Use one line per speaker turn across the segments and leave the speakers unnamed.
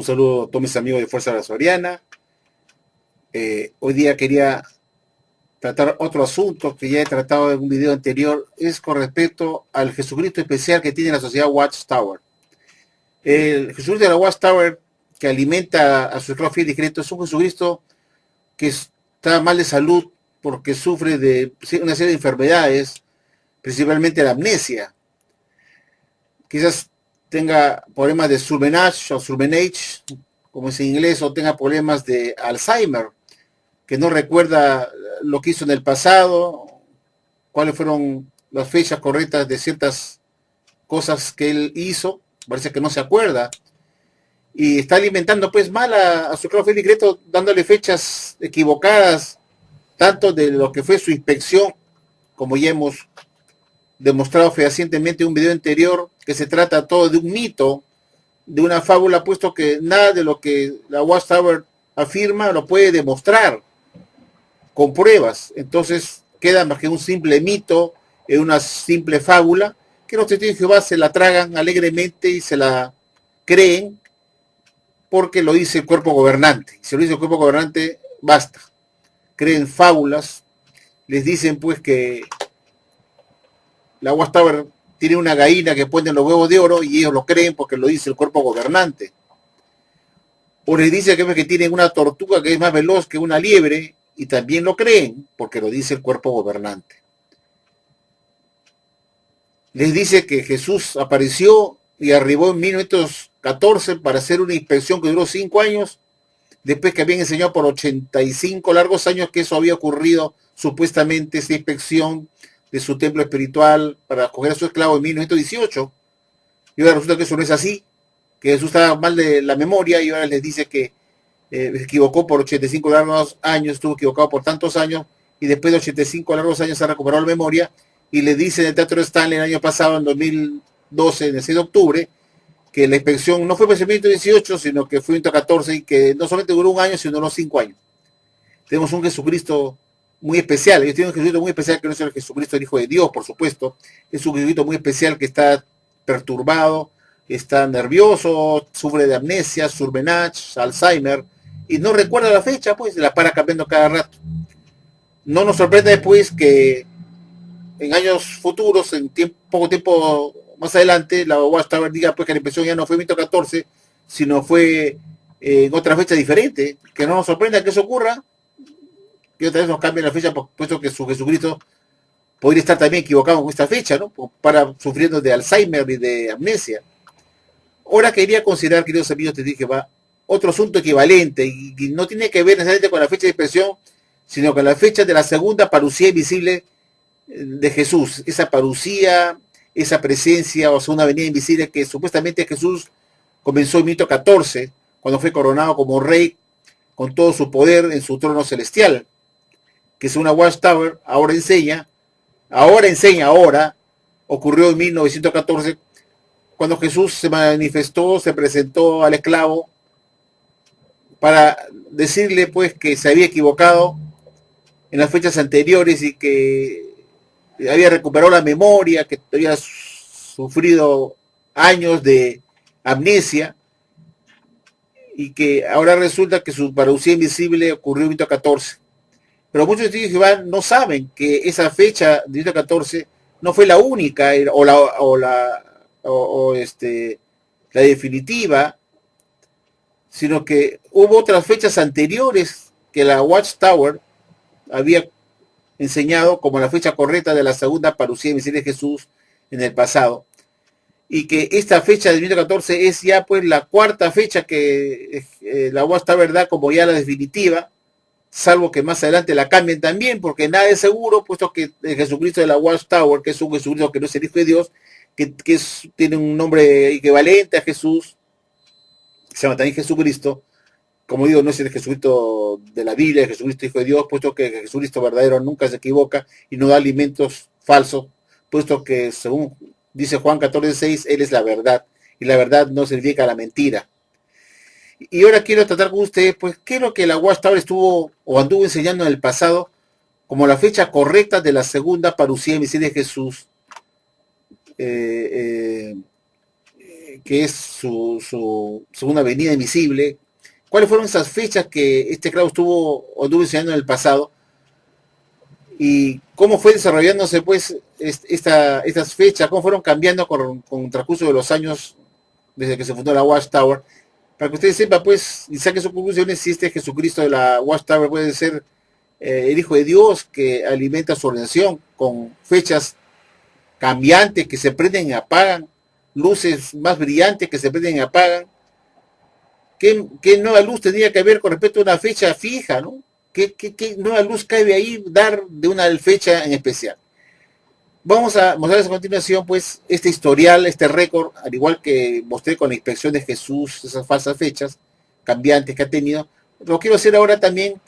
Un saludo a todos mis amigos de Fuerza de la Soriana. Hoy día quería tratar otro asunto que ya he tratado en un video anterior, es con respecto al Jesucristo especial que tiene la sociedad Watchtower. El Jesucristo de la Watchtower, que alimenta a su esclavo fiel y discreto, es un Jesucristo que está mal de salud porque sufre de una serie de enfermedades, principalmente la amnesia. Quizás tenga problemas de Surmenage o Surmenage, como es en inglés, o tenga problemas de Alzheimer, que no recuerda lo que hizo en el pasado, cuáles fueron las fechas correctas de ciertas cosas que él hizo, parece que no se acuerda, y está alimentando pues mal a su esclavo fiel y discreto, dándole fechas equivocadas, tanto de lo que fue su inspección, como ya hemos demostrado fehacientemente en un video anterior, que se trata todo de un mito, de una fábula, puesto que nada de lo que la Watchtower afirma lo puede demostrar con pruebas. Entonces queda más que un simple mito, una simple fábula, que los testigos de Jehová se la tragan alegremente y se la creen porque lo dice el cuerpo gobernante. Si lo dice el cuerpo gobernante, basta. Creen fábulas, les dicen pues que la Watchtower tiene una gallina que pone los huevos de oro y ellos lo creen porque lo dice el cuerpo gobernante. O les dice que tienen una tortuga que es más veloz que una liebre y también lo creen porque lo dice el cuerpo gobernante. Les dice que Jesús apareció y arribó en 1914 para hacer una inspección que duró 5 años, después que habían enseñado por 85 largos años que eso había ocurrido, supuestamente esa inspección de su templo espiritual para coger a su esclavo en 1918, y ahora resulta que eso no es así, que Jesús estaba mal de la memoria, y ahora les dice que se equivocó por 85 largos años, estuvo equivocado por tantos años, y después de 85 largos años se ha recuperado la memoria, y le dice en el Teatro Stanley el año pasado, en 2012, en el 6 de octubre, que la inspección no fue para el 2018, sino que fue en 2014, y que no solamente duró un año, sino duró 5 años. Tenemos un Jesucristo muy especial. Ellos tienen un Jesucristo muy especial, que no es el Jesucristo, el Hijo de Dios, por supuesto. Es un Jesucristo muy especial que está perturbado, está nervioso, sufre de amnesia, Surmenage, Alzheimer, y no recuerda la fecha, pues la para cambiando cada rato. No nos sorprende después que en años futuros, poco tiempo más adelante, la Watchtower diga pues que la impresión ya no fue 2014, sino fue en otra fecha diferente. Que no nos sorprenda que eso ocurra, que otra vez nos cambien la fecha, puesto que su Jesucristo podría estar también equivocado con esta fecha, ¿no? Para sufriendo de Alzheimer y de amnesia. Ahora quería considerar, queridos amigos, te dije, va otro asunto equivalente, y no tiene que ver necesariamente con la fecha de expresión, sino con la fecha de la segunda parucía invisible de Jesús, esa parucía, esa presencia, o sea, una venida invisible que supuestamente Jesús comenzó en 1914, cuando fue coronado como rey con todo su poder en su trono celestial, que es una Watchtower, ahora, ocurrió en 1914, cuando Jesús se manifestó, se presentó al esclavo para decirle pues que se había equivocado en las fechas anteriores y que había recuperado la memoria, que había sufrido años de amnesia, y que ahora resulta que su parucía invisible ocurrió en 1914. Pero muchos testigos de Jehová no saben que esa fecha de 1914 no fue la única la definitiva, sino que hubo otras fechas anteriores que la Watchtower había enseñado como la fecha correcta de la segunda parucía invisible de Jesús en el pasado, y que esta fecha de 2014 es ya pues la cuarta fecha que la Watchtower da como ya la definitiva, salvo que más adelante la cambien también, porque nada es seguro, puesto que el Jesucristo de la Watchtower, que es un Jesucristo que no es el Hijo de Dios, tiene un nombre equivalente a Jesús, se llama también Jesucristo. Como digo, no es el Jesucristo de la Biblia, el Jesucristo Hijo de Dios, puesto que el Jesucristo verdadero nunca se equivoca y no da alimentos falsos, puesto que según dice Juan 14:6, Él es la verdad, y la verdad no significa la mentira. Y ahora quiero tratar con ustedes, pues, qué es lo que la Watchtower estuvo o anduvo enseñando en el pasado como la fecha correcta de la segunda parucía invisible de Jesús, que es su segunda venida invisible. ¿Cuáles fueron esas fechas que este esclavo estuvo enseñando en el pasado? Y cómo fue desarrollándose pues estas fechas, cómo fueron cambiando con el transcurso de los años desde que se fundó la Watchtower, para que ustedes sepan pues y saquen sus conclusiones si este Jesucristo de la Watchtower puede ser el Hijo de Dios que alimenta su organización con fechas cambiantes que se prenden y apagan, luces más brillantes que se prenden y apagan. ¿Qué nueva luz tendría que haber con respecto a una fecha fija, ¿no? ¿Qué nueva luz cabe ahí dar de una fecha en especial? Vamos a mostrarles a continuación, pues, este historial, este récord, al igual que mostré con la inspección de Jesús, esas falsas fechas cambiantes que ha tenido. Lo quiero hacer ahora también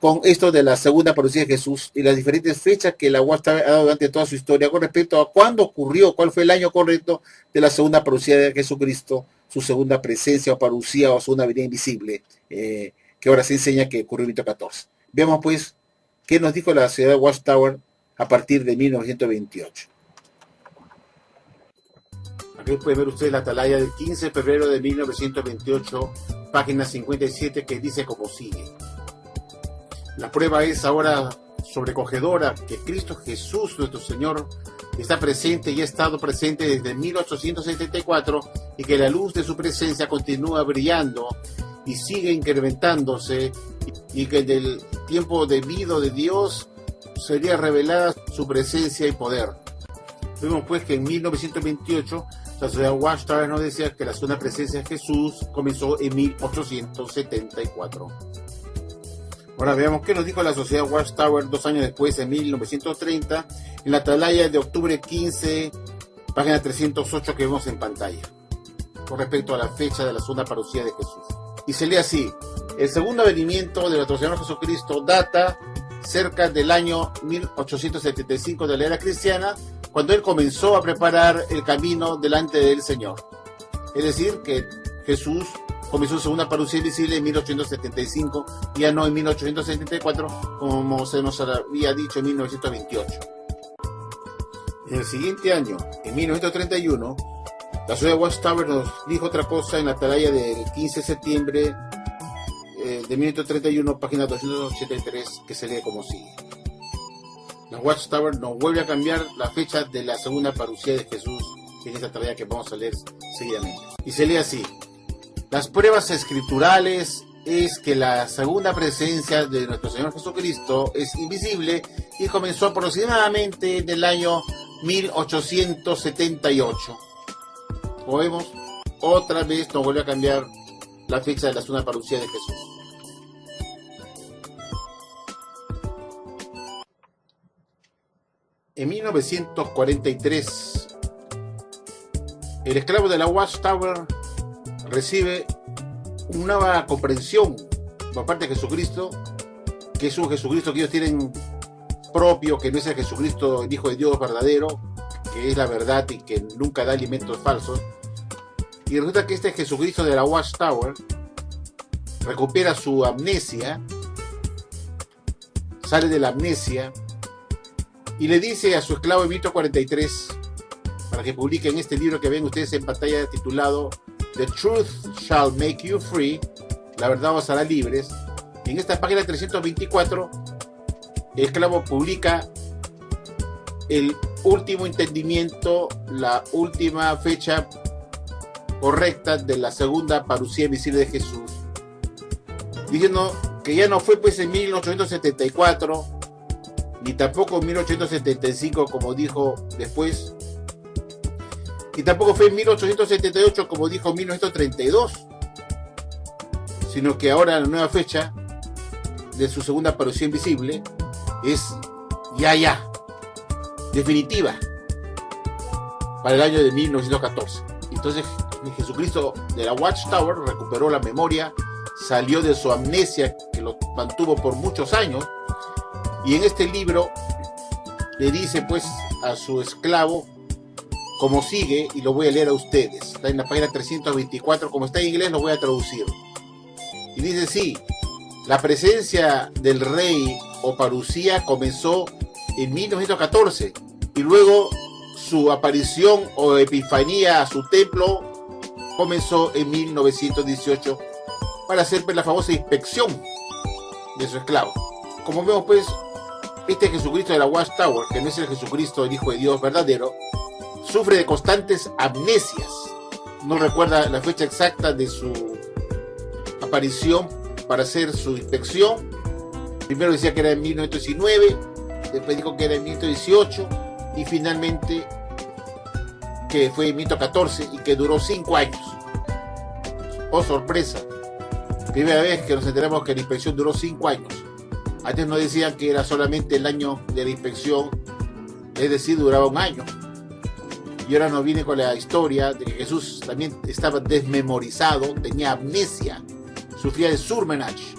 con esto de la segunda parucía de Jesús y las diferentes fechas que la Watchtower ha dado durante toda su historia con respecto a cuándo ocurrió, cuál fue el año correcto de la segunda parucía de Jesucristo, su segunda presencia o parucía o segunda venida invisible, que ahora se enseña que ocurrió en 1914. Veamos pues qué nos dijo la ciudad de Watchtower a partir de 1928. Aquí pueden ver ustedes la atalaya del 15 de febrero de 1928, página 57, que dice como sigue. La prueba es ahora sobrecogedora que Cristo Jesús, nuestro Señor, está presente y ha estado presente desde 1874 y que la luz de su presencia continúa brillando y sigue incrementándose y que en el tiempo debido de Dios sería revelada su presencia y poder. Vemos pues que en 1928 la sociedad Watchtower nos decía que la segunda presencia de Jesús comenzó en 1874. Ahora veamos qué nos dijo la sociedad Watchtower 2 años después, en 1930, en la atalaya de octubre 15, página 308 que vemos en pantalla, con respecto a la fecha de la segunda parucía de Jesús. Y se lee así: el segundo venimiento de nuestro Señor Jesucristo data cerca del año 1875 de la era cristiana, cuando Él comenzó a preparar el camino delante del Señor. Es decir, que Jesús comenzó su segunda parucía invisible en 1875, ya no en 1874, como se nos había dicho en 1928. En el siguiente año, en 1931, la ciudad de Watchtower nos dijo otra cosa en la atalaya del 15 de septiembre de 1931, página 283, que se lee como sigue. La Watchtower nos vuelve a cambiar la fecha de la segunda parucía de Jesús en esta atalaya que vamos a leer seguidamente. Y se lee así: las pruebas escriturales es que la segunda presencia de nuestro Señor Jesucristo es invisible y comenzó aproximadamente en el año 1878. Como vemos, otra vez nos vuelve a cambiar la fecha de la segunda parucía de Jesús. En 1943, el esclavo de la Watchtower recibe una nueva comprensión por parte de Jesucristo, que es un Jesucristo que ellos tienen propio, que no es el Jesucristo, el Hijo de Dios verdadero, que es la verdad y que nunca da alimentos falsos. Y resulta que este Jesucristo de la Watchtower recupera su amnesia, sale de la amnesia y le dice a su esclavo en 1943, para que publiquen este libro que ven ustedes en pantalla titulado The Truth Shall Make You Free, la verdad os hará libres. En esta página 324, el esclavo publica el último entendimiento, la última fecha correcta de la segunda parucía invisible de Jesús, diciendo que ya no fue pues en 1874, ni tampoco en 1875 como dijo después, y tampoco fue en 1878 como dijo en 1932, sino que ahora la nueva fecha de su segunda parucía invisible es ya, definitiva, para el año de 1914. Entonces Jesucristo de la Watchtower recuperó la memoria, salió de su amnesia que lo mantuvo por muchos años, y en este libro le dice pues a su esclavo como sigue, y lo voy a leer a ustedes. Está en la página 324, como está en inglés lo voy a traducir. Y dice sí: la presencia del rey o parucía comenzó en 1914 y luego su aparición o epifanía a su templo comenzó en 1918 para hacer pues, la famosa inspección de su esclavo. Como vemos pues, este Jesucristo de la Watchtower, que no es el Jesucristo, el Hijo de Dios verdadero, sufre de constantes amnesias. No recuerda la fecha exacta de su aparición para hacer su inspección. Primero decía que era en 1919, después dijo que era en 1918 y finalmente que fue en 1914 y que duró 5 años. Oh, sorpresa. Primera vez que nos enteramos que la inspección duró 5 años. Antes nos decían que era solamente el año de la inspección, es decir, duraba 1 año. Y ahora nos viene con la historia de que Jesús también estaba desmemorizado, tenía amnesia, sufría de surmenage,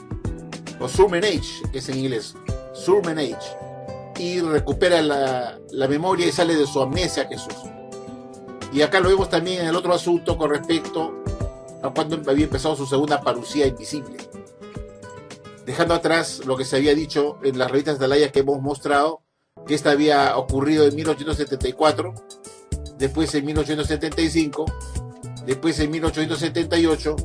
o surmenage, que es en inglés, surmenage, y recupera la memoria y sale de su amnesia Jesús. Y acá lo vemos también en el otro asunto con respecto a cuando había empezado su segunda parucía invisible. Dejando atrás lo que se había dicho en las revistas de Atalaya que hemos mostrado, que esta había ocurrido en 1874, después en 1875, después en 1878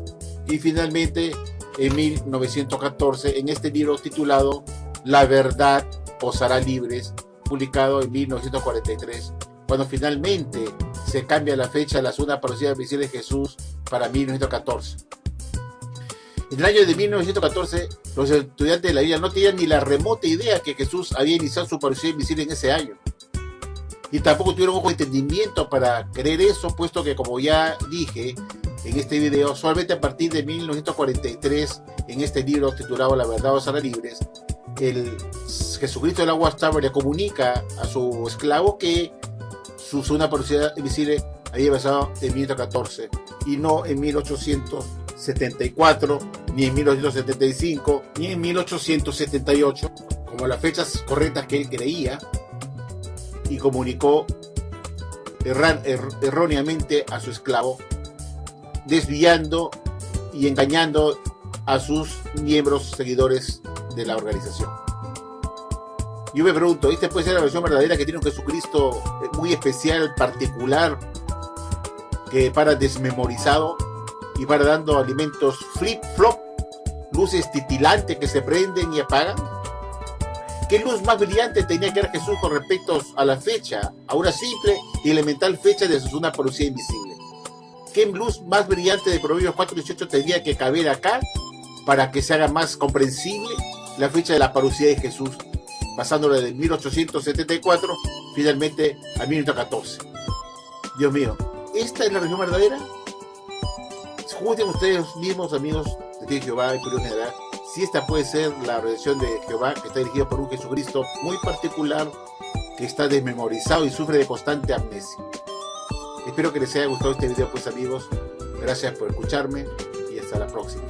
y finalmente en 1914 en este libro titulado La verdad os hará libres, publicado en 1943, cuando finalmente se cambia la fecha de la segunda parucía invisible de Jesús para 1914. En el año de 1914, los estudiantes de la Biblia no tenían ni la remota idea que Jesús había iniciado su parucía invisible en ese año. Y tampoco tuvieron ojo de entendimiento para creer eso, puesto que, como ya dije en este video, solamente a partir de 1943, en este libro titulado La verdad os hará libres, el Jesucristo de la Watchtower le comunica a su esclavo que su segunda parucía invisible había pasado en 1914 y no en 1874, ni en 1875, ni en 1878, como las fechas correctas que él creía, y comunicó erróneamente a su esclavo, desviando y engañando a sus miembros seguidores de la organización. Yo me pregunto, ¿esta puede ser la versión verdadera que tiene un Jesucristo muy especial, particular, que para desmemorizado y para dando alimentos flip-flop, luces titilantes que se prenden y apagan? ¿Qué luz más brillante tenía que dar Jesús con respecto a la fecha, a una simple y elemental fecha de su segunda parucía invisible? ¿Qué luz más brillante de Proverbios 4:18 tendría que caber acá para que se haga más comprensible la fecha de la parucía de Jesús, pasándola de 1874 finalmente a 1914? Dios mío, ¿esta es la religión verdadera? Juzguen ustedes mismos, amigos de Jehová y por general, si esta puede ser la religión de Jehová, que está dirigida por un Jesucristo muy particular, que está desmemorizado y sufre de constante amnesia. Espero que les haya gustado este video, pues amigos. Gracias por escucharme y hasta la próxima.